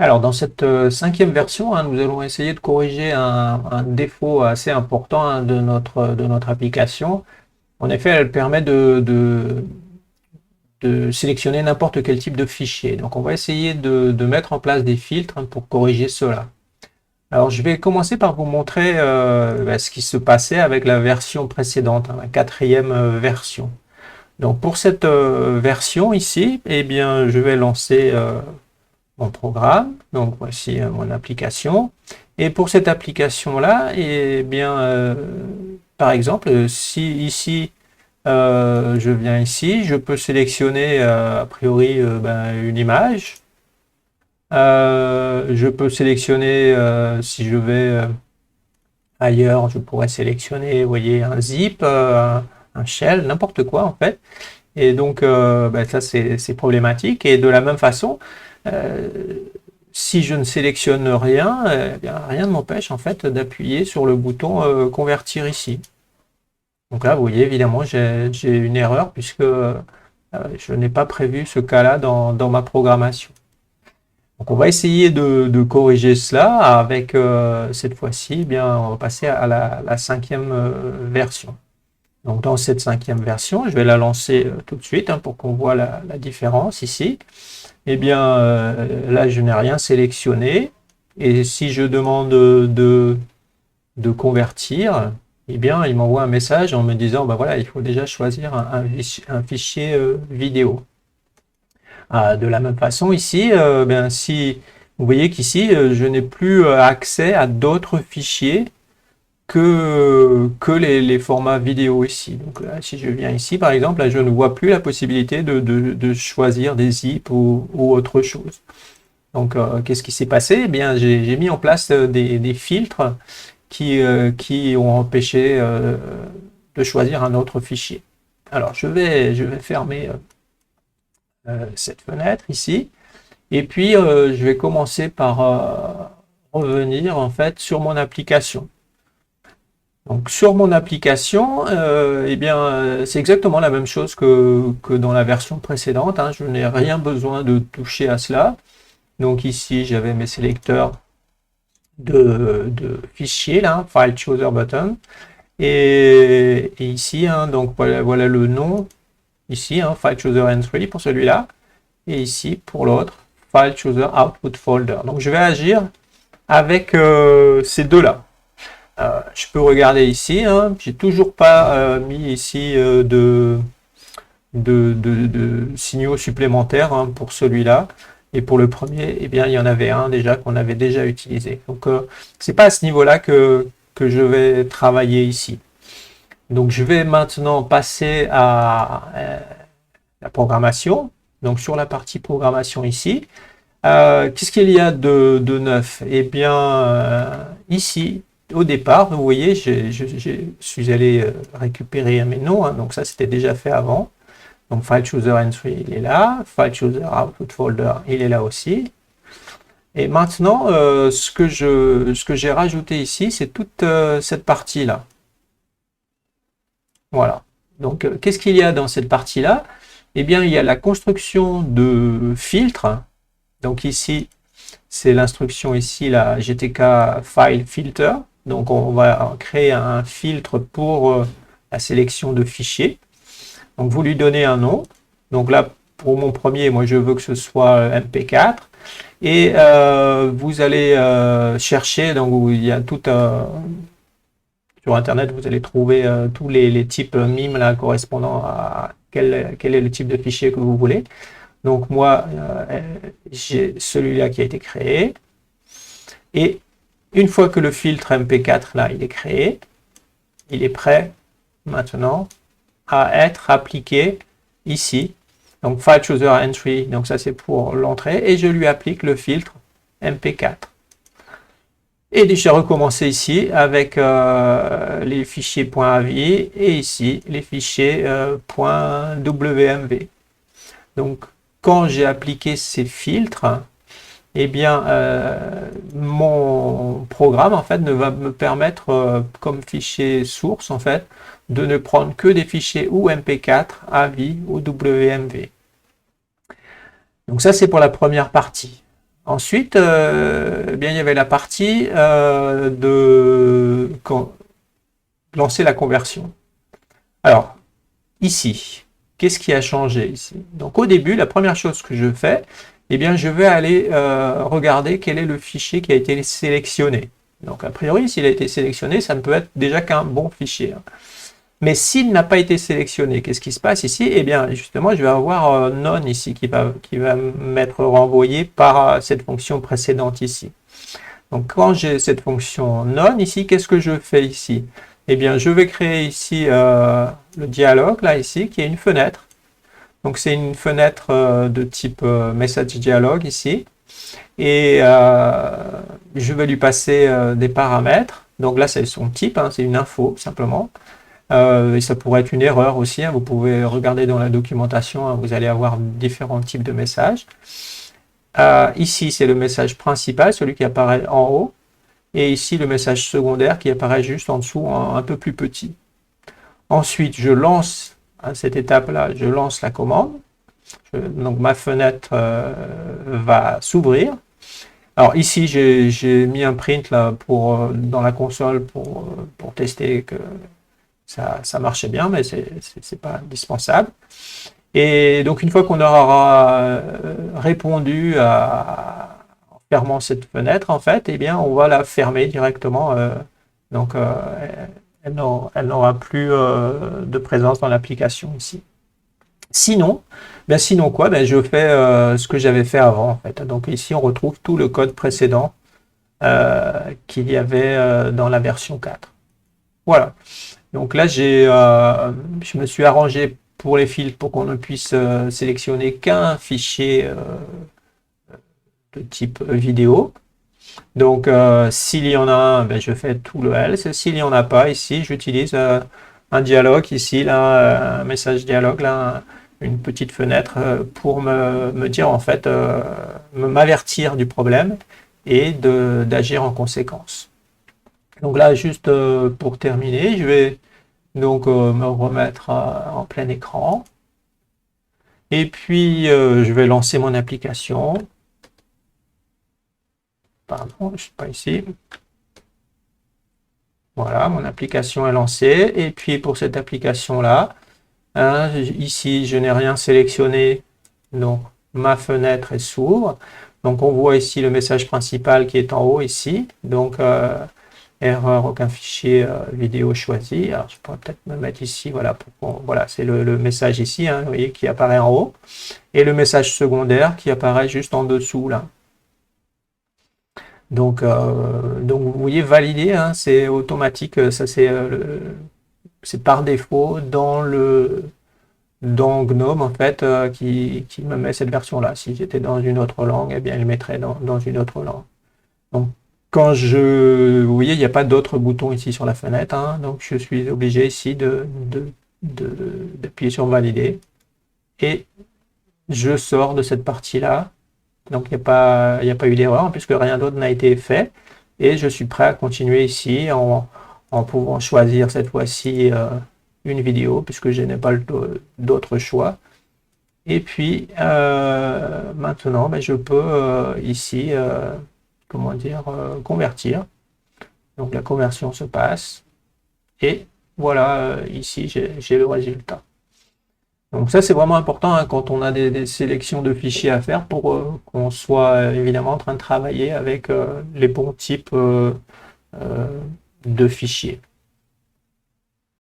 Alors, dans cette cinquième version, nous allons essayer de corriger un défaut assez important de notre application. En effet, elle permet de sélectionner n'importe quel type de fichier. Donc, on va essayer de mettre en place des filtres pour corriger cela. Alors, je vais commencer par vous montrer ce qui se passait avec la version précédente, la quatrième version. Donc, pour cette version ici, eh bien, je vais lancer mon programme. Donc voici mon application. Et pour cette application-là, eh bien, par exemple, si ici, je viens ici, je peux sélectionner a priori une image. Je peux sélectionner, si je vais ailleurs, je pourrais sélectionner, vous voyez, un zip, un shell, n'importe quoi en fait. Et donc, ça, c'est problématique. Et de la même façon, euh, si je ne sélectionne rien, eh bien, rien ne m'empêche en fait d'appuyer sur le bouton convertir ici. Donc là, vous voyez, évidemment, j'ai une erreur puisque je n'ai pas prévu ce cas-là dans ma programmation. Donc on va essayer de corriger cela avec cette fois-ci, eh bien, on va passer à la cinquième version. Donc dans cette cinquième version, je vais la lancer tout de suite pour qu'on voit la différence ici. Eh bien, là, je n'ai rien sélectionné. Et si je demande de convertir, eh bien, il m'envoie un message en me disant, bah voilà, il faut déjà choisir un fichier vidéo. De la même façon, ici, si vous voyez qu'ici, je n'ai plus accès à d'autres fichiers que les formats vidéo ici. Donc là, si je viens ici, par exemple, là, je ne vois plus la possibilité de choisir des zips ou autre chose. Donc, qu'est-ce qui s'est passé? Eh bien, j'ai mis en place des filtres qui ont empêché de choisir un autre fichier. Alors, je vais fermer cette fenêtre ici. Et puis, je vais commencer par revenir en fait sur mon application. Donc sur mon application, c'est exactement la même chose que dans la version précédente. Je n'ai rien besoin de toucher à cela. Donc ici, j'avais mes sélecteurs de fichiers, là, File Chooser Button. Et ici, donc voilà le nom, ici, File Chooser Entry pour celui-là. Et ici, pour l'autre, File Chooser Output Folder. Donc je vais agir avec ces deux-là. Je peux regarder ici, j'ai toujours pas mis ici de signaux supplémentaires pour celui-là. Et pour le premier, eh bien, il y en avait un déjà qu'on avait déjà utilisé. Donc, c'est pas à ce niveau-là que je vais travailler ici. Donc, je vais maintenant passer à la programmation. Donc, sur la partie programmation ici, qu'est-ce qu'il y a de neuf? Eh bien, ici, au départ, vous voyez, je suis allé récupérer mes noms, donc ça c'était déjà fait avant. Donc File Chooser Entry, il est là, File Chooser Output Folder, il est là aussi. Et maintenant, ce que j'ai rajouté ici, c'est toute cette partie-là. Voilà. Donc, qu'est-ce qu'il y a dans cette partie-là? Eh bien, il y a la construction de filtres. Donc ici, c'est l'instruction ici, la GTK File Filter. Donc on va créer un filtre pour la sélection de fichiers. Donc vous lui donnez un nom. Donc là, pour mon premier, moi je veux que ce soit MP4. Et vous allez chercher, donc il y a tout sur Internet, vous allez trouver tous les types MIME là, correspondant à quel est le type de fichier que vous voulez. Donc moi, j'ai celui-là qui a été créé. Et une fois que le filtre MP4 là, il est créé, il est prêt maintenant à être appliqué ici. Donc File Chooser Entry, donc ça c'est pour l'entrée, et je lui applique le filtre MP4. Et j'ai recommencé ici avec les fichiers .avi et ici les fichiers .wmv. Donc quand j'ai appliqué ces filtres, eh bien, mon programme en fait ne va me permettre comme fichier source en fait de ne prendre que des fichiers ou MP4, AVI ou WMV. Donc ça c'est pour la première partie. Ensuite, eh bien, il y avait la partie de lancer la conversion. Alors, ici, qu'est-ce qui a changé ici? Donc au début, la première chose que je fais, eh bien, je vais aller regarder quel est le fichier qui a été sélectionné. Donc a priori, s'il a été sélectionné, ça ne peut être déjà qu'un bon fichier. Mais s'il n'a pas été sélectionné, qu'est-ce qui se passe ici? Eh bien, justement, je vais avoir none ici qui va m'être renvoyé par cette fonction précédente ici. Donc quand j'ai cette fonction none ici, qu'est-ce que je fais ici? Eh bien, je vais créer ici le dialogue, là, ici, qui est une fenêtre. Donc, c'est une fenêtre de type message dialogue ici. Et je vais lui passer des paramètres. Donc là, c'est son type, hein, c'est une info, simplement. Et ça pourrait être une erreur aussi, hein. Vous pouvez regarder dans la documentation, hein, vous allez avoir différents types de messages. Ici, c'est le message principal, celui qui apparaît en haut. Et ici, le message secondaire qui apparaît juste en dessous, un peu plus petit. Ensuite, je lance, à cette étape-là, je lance la commande. Donc, ma fenêtre va s'ouvrir. Alors ici, j'ai mis un print là dans la console pour tester que ça marchait bien, mais c'est pas indispensable. Et donc, une fois qu'on aura répondu en fermant cette fenêtre, en fait, eh bien, on va la fermer directement. Donc, elle n'aura plus de présence dans l'application ici. Sinon, sinon quoi? Je fais ce que j'avais fait avant, en fait. Donc ici, on retrouve tout le code précédent qu'il y avait dans la version 4. Voilà. Donc là, je me suis arrangé pour les fils pour qu'on ne puisse sélectionner qu'un fichier de type vidéo. Donc, s'il y en a un, je fais tout le else. S'il n'y en a pas, ici, j'utilise un dialogue, ici, là, un message dialogue, là, une petite fenêtre pour me dire, en fait, m'avertir du problème et d'agir en conséquence. Donc là, juste pour terminer, je vais donc me remettre en plein écran. Et puis, je vais lancer mon application. Pardon, je ne suis pas ici. Voilà, mon application est lancée. Et puis, pour cette application-là, hein, ici, je n'ai rien sélectionné. Donc, ma fenêtre s'ouvre. Donc, on voit ici le message principal qui est en haut ici. Donc, erreur, aucun fichier vidéo choisi. Alors, je pourrais peut-être me mettre ici. Voilà, voilà c'est le message ici, hein, vous voyez, qui apparaît en haut. Et le message secondaire qui apparaît juste en dessous, là. Donc vous voyez, valider, hein, c'est automatique. Ça, c'est par défaut dans GNOME, en fait, qui me met cette version-là. Si j'étais dans une autre langue, eh bien, il mettrait dans une autre langue. Donc, vous voyez, il n'y a pas d'autre bouton ici sur la fenêtre, hein, donc je suis obligé ici d'appuyer sur valider. Et je sors de cette partie-là. Donc, il n'y a pas eu d'erreur, puisque rien d'autre n'a été fait. Et je suis prêt à continuer ici en pouvant choisir cette fois-ci une vidéo, puisque je n'ai pas d'autre choix. Et puis, maintenant, je peux ici, comment dire, convertir. Donc, la conversion se passe. Et voilà, ici, j'ai le résultat. Donc ça, c'est vraiment important, hein, quand on a des sélections de fichiers à faire pour qu'on soit évidemment en train de travailler avec les bons types de fichiers.